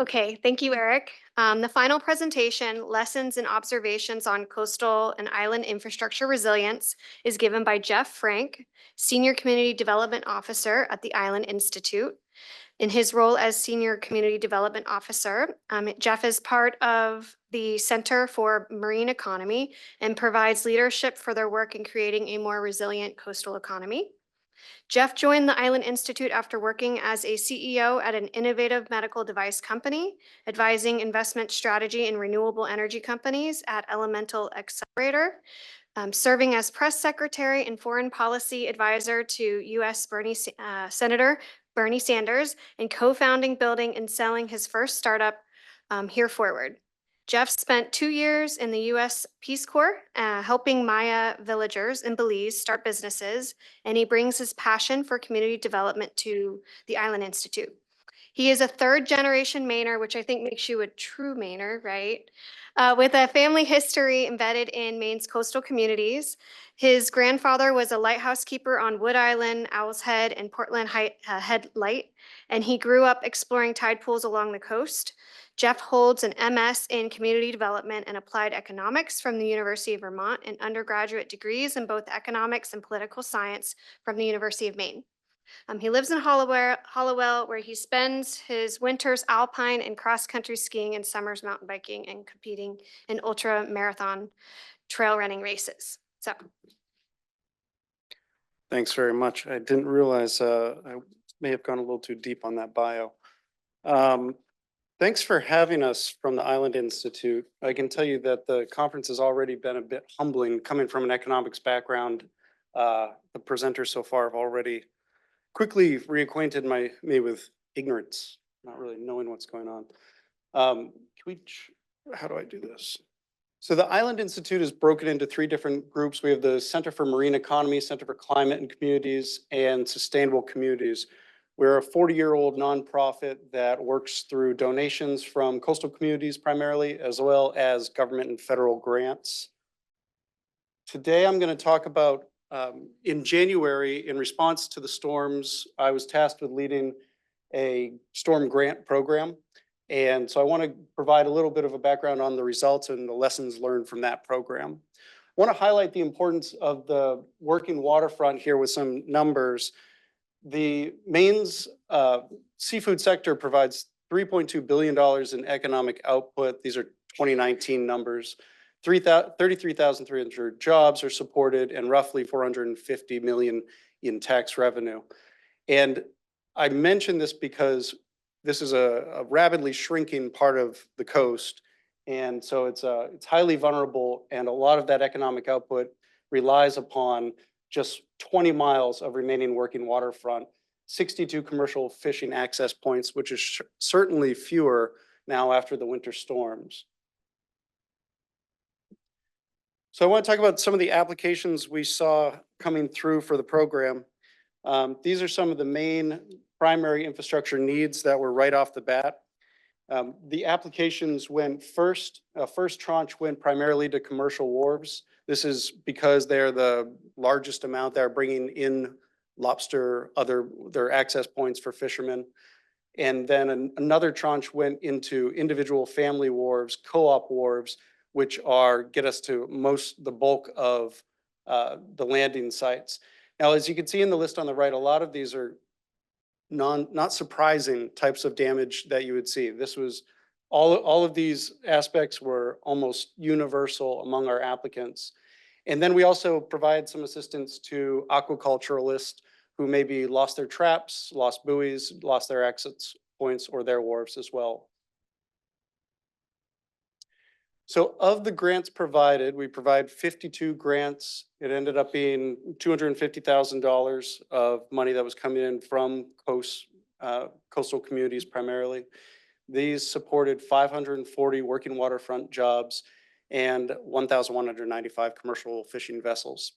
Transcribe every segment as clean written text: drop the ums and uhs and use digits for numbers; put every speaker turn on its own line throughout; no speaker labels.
Okay, thank you, Eric. The final presentation, Lessons and Observations on Coastal and Island Infrastructure Resilience, is given by Jeff Frank, Senior Community Development Officer at the Island Institute. In his role as Senior Community Development Officer, Jeff is part of the Center for Marine Economy and provides leadership for their work in creating a more resilient coastal economy. Jeff joined the Island Institute after working as a CEO at an innovative medical device company, advising investment strategy in renewable energy companies at Elemental Accelerator, serving as press secretary and foreign policy advisor to U.S. Senator Bernie Sanders, and co-founding, building, and selling his first startup, Here Forward. Jeff spent 2 years in the U.S. Peace Corps, helping Maya villagers in Belize start businesses, and he brings his passion for community development to the Island Institute. He is a third-generation Mainer, which I think makes you a true Mainer, right? With a family history embedded in Maine's coastal communities. His grandfather was a lighthouse keeper on Wood Island, Owl's Head, and Portland Head Light, and he grew up exploring tide pools along the coast. Jeff holds an MS in Community Development and Applied Economics from the University of Vermont and undergraduate degrees in both economics and political science from the University of Maine. He lives in Hallowell, where he spends his winters alpine and cross-country skiing and summers mountain biking and competing in ultra marathon trail running races. So,
Thanks very much. I didn't realize I may have gone a little too deep on that bio. Thanks for having us from the Island Institute. I can tell you that the conference has already been a bit humbling coming from an economics background. The presenters so far have already quickly reacquainted me with ignorance, not really knowing what's going on. How do I do this? So the Island Institute is broken into 3 different groups. We have the Center for Marine Economy, Center for Climate and Communities, and Sustainable Communities. We're a 40-year-old nonprofit that works through donations from coastal communities primarily, as well as government and federal grants. Today, I'm going to talk about, in January, in response to the storms, I was tasked with leading a storm grant program. And so I want to provide a little bit of a background on the results and the lessons learned from that program. I want to highlight the importance of the working waterfront here with some numbers. The Maine's seafood sector provides $3.2 billion in economic output. These are 2019 numbers. 33,300 jobs are supported and roughly 450 million in tax revenue. And I mention this because this is a rapidly shrinking part of the coast. And so it's highly vulnerable, and a lot of that economic output relies upon just 20 miles of remaining working waterfront, 62 commercial fishing access points, which is certainly fewer now after the winter storms. So I want to talk about some of the applications we saw coming through for the program. These are some of the main primary infrastructure needs that were right off the bat. The applications went first tranche went primarily to commercial wharves. This is because they're the largest amount that are bringing in lobster, their access points for fishermen. And then another tranche went into individual family wharves, co-op wharves, which get us to the bulk of the landing sites. Now, as you can see in the list on the right, a lot of these are not surprising types of damage that you would see. This was all of these aspects were almost universal among our applicants. And then we also provide some assistance to aquaculturalists who maybe lost their traps, lost buoys, lost their access points or their wharves as well. So of the grants provided, we provide 52 grants. It ended up being $250,000 of money that was coming in from coastal communities primarily. These supported 540 working waterfront jobs and 1,195 commercial fishing vessels.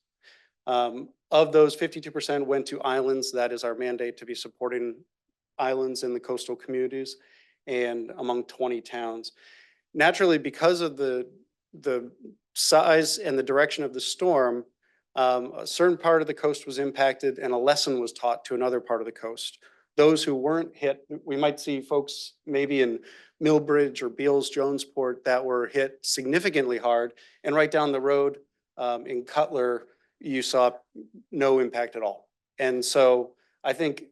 Of those, 52% went to islands. That is our mandate, to be supporting islands in the coastal communities and among 20 towns. Naturally, because of the size and the direction of the storm, a certain part of the coast was impacted and a lesson was taught to another part of the coast. those who weren't hit, we might see folks maybe in Millbridge or Beals Jonesport that were hit significantly hard. And right down the road in Cutler, you saw no impact at all. And so I think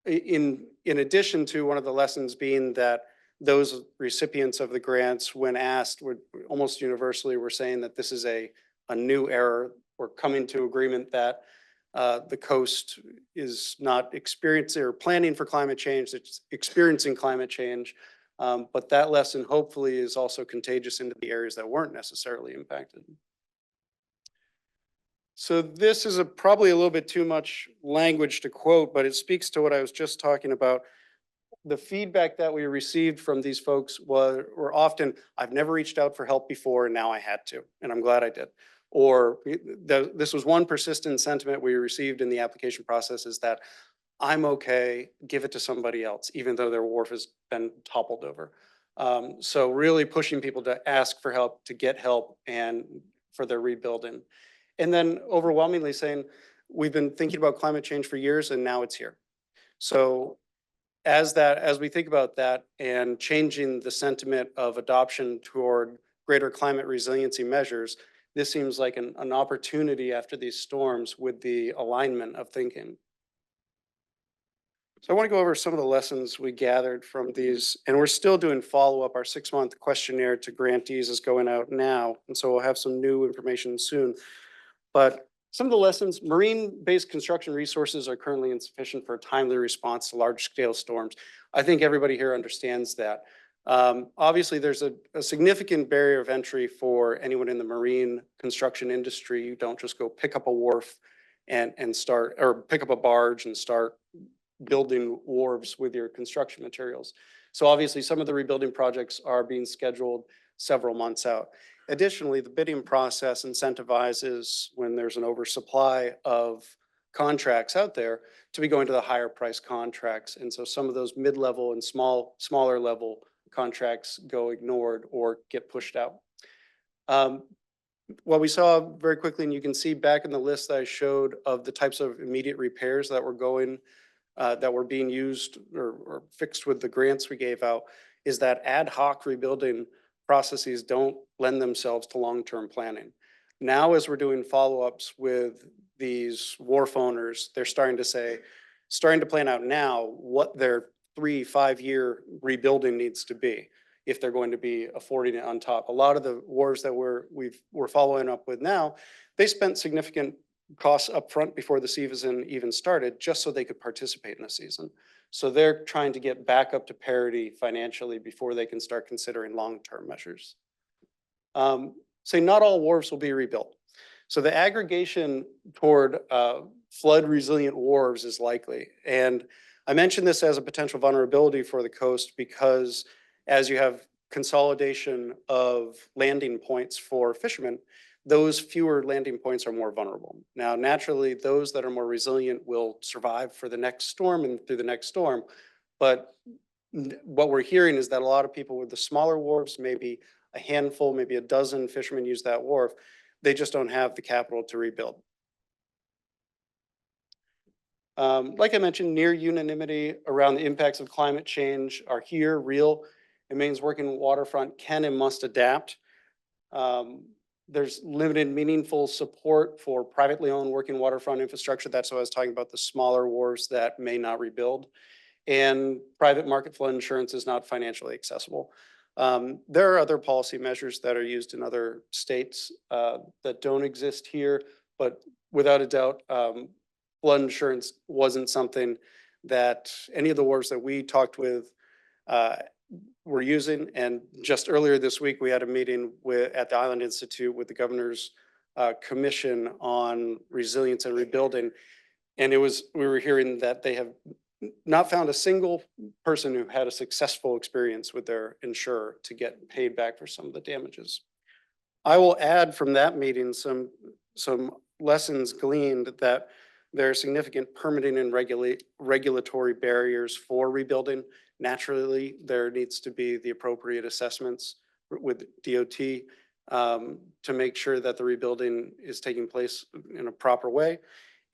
in addition to one of the lessons being that those recipients of the grants, when asked, would almost universally were saying that this is a new era. We're coming to agreement that the coast is not experiencing or planning for climate change, it's experiencing climate change. But that lesson hopefully is also contagious into the areas that weren't necessarily impacted. So this is probably a little bit too much language to quote, but it speaks to what I was just talking about. The feedback that we received from these folks were often, I've never reached out for help before and now I had to, and I'm glad I did. Or this was one persistent sentiment we received in the application process, is that I'm okay, give it to somebody else, even though their wharf has been toppled over. So really pushing people to ask for help, to get help, and for their rebuilding. And then overwhelmingly saying, we've been thinking about climate change for years and now it's here. So as we think about that and changing the sentiment of adoption toward greater climate resiliency measures, this seems like an opportunity after these storms with the alignment of thinking. So I want to go over some of the lessons we gathered from these, and we're still doing follow-up. Our 6-month questionnaire to grantees is going out now, and so we'll have some new information soon. But some of the lessons: marine-based construction resources are currently insufficient for a timely response to large-scale storms. I think everybody here understands that. Obviously, there's a significant barrier of entry for anyone in the marine construction industry. You don't just go pick up a wharf and start, or pick up a barge and start building wharves with your construction materials. So obviously, some of the rebuilding projects are being scheduled several months out. Additionally, the bidding process incentivizes, when there's an oversupply of contracts out there, to be going to the higher price contracts. And so some of those mid-level and smaller level contracts go ignored or get pushed out. What we saw very quickly, and you can see back in the list that I showed of the types of immediate repairs that were going, that were being used or fixed with the grants we gave out, is that ad hoc rebuilding processes don't lend themselves to long-term planning. Now, as we're doing follow-ups with these wharf owners, they're starting to plan out now what their 3-5 year rebuilding needs to be if they're going to be affording it on top. A lot of the wharves that we're following up with now, they spent significant costs up front before the season even started, just so they could participate in the season. So they're trying to get back up to parity financially before they can start considering long-term measures. Say not all wharves will be rebuilt. So the aggregation toward flood resilient wharves is likely. And I mentioned this as a potential vulnerability for the coast because as you have consolidation of landing points for fishermen, those fewer landing points are more vulnerable. Now, naturally, those that are more resilient will survive for the next storm and through the next storm. But what we're hearing is that a lot of people with the smaller wharves, maybe a handful, maybe a dozen fishermen use that wharf, they just don't have the capital to rebuild. Like I mentioned, near unanimity around the impacts of climate change are here, real. It means working waterfront can and must adapt. There's limited meaningful support for privately owned working waterfront infrastructure. That's what I was talking about, the smaller wharves that may not rebuild. And private market flood insurance is not financially accessible. There are other policy measures that are used in other states that don't exist here, but without a doubt, flood insurance wasn't something that any of the wharves that we talked with were using. And just earlier this week, we had a meeting at the Island Institute with the Governor's Commission on Resilience and Rebuilding. And we were hearing that they have not found a single person who had a successful experience with their insurer to get paid back for some of the damages. I will add from that meeting some lessons gleaned that there are significant permitting and regulatory barriers for rebuilding. Naturally, there needs to be the appropriate assessments with DOT to make sure that the rebuilding is taking place in a proper way.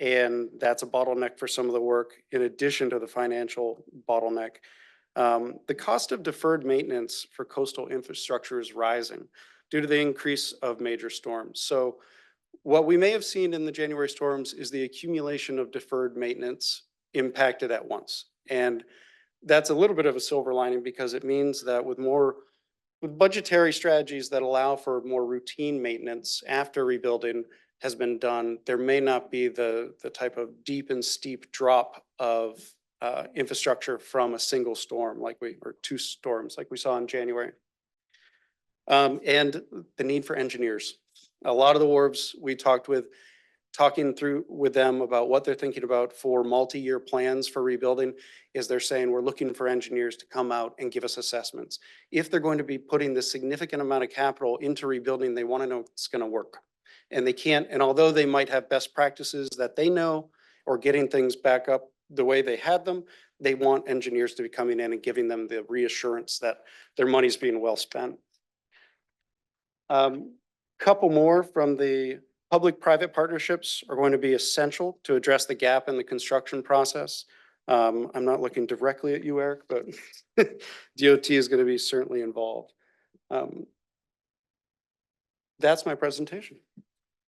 And that's a bottleneck for some of the work in addition to the financial bottleneck. The cost of deferred maintenance for coastal infrastructure is rising due to the increase of major storms. So what we may have seen in the January storms is the accumulation of deferred maintenance impacted at once. And that's a little bit of a silver lining because it means that with budgetary strategies that allow for more routine maintenance after rebuilding has been done, there may not be the type of deep and steep drop of infrastructure from a single storm or two storms like we saw in January. And the need for engineers. A lot of the wharves we talking through with them about what they're thinking about for multi-year plans for rebuilding is they're saying we're looking for engineers to come out and give us assessments. If they're going to be putting this significant amount of capital into rebuilding, they want to know it's going to work. And they can't, and although they might have best practices that they know or getting things back up the way they had them, they want engineers to be coming in and giving them the reassurance that their money's being well spent. Couple more from the public-private partnerships are going to be essential to address the gap in the construction process. I'm not looking directly at you, Eric, but DOT is going to be certainly involved. That's my presentation.